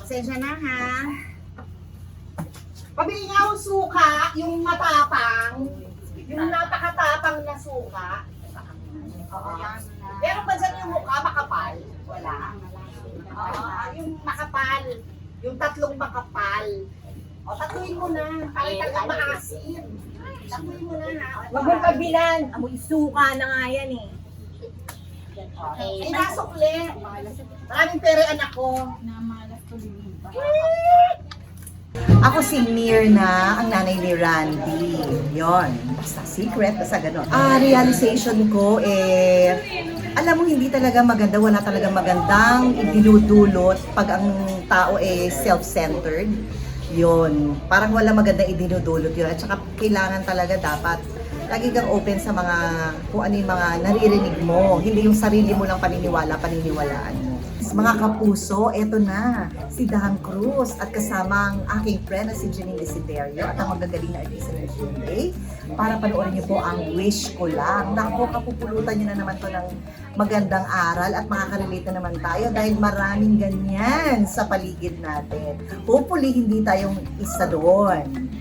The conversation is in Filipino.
Pasensya na ha. Pabili nga ako suka, yung matapang. Yung napakatapang na suka. Oo. Meron ba dyan yung mukha makapal? Wala. Oo, yung makapal. Yung tatlong makapal. O, tatuin mo na. Para talagang maasim. Tatuin mo na ha. Huwag mong kabilan. Amoy suka na nga yan eh. Ay, nasukli. Maraming pere anak ko. Ako si Mirna, ang nanay ni Randy. Yon, basta secret, basta gano'n. Realization ko, alam mo, hindi talaga maganda, wala talaga magandang idinudulot pag ang tao self-centered. Yon, parang wala magandang idinudulot yun. At saka kailangan talaga dapat lagi kang open sa mga, kung ano yung mga naririnig mo. Hindi yung sarili mo lang paniniwalaan mo. Mga kapuso, eto na, si Dan Cruz at kasama ang aking friend na si Janine Desiderio at ang magagaling na artista ng GMA para panoorin niyo po ang Wish Ko Lang. Naku, kapupulutan niyo na naman to ng magandang aral at makakarelate na naman tayo dahil maraming ganyan sa paligid natin. Hopefully, hindi tayong isa doon.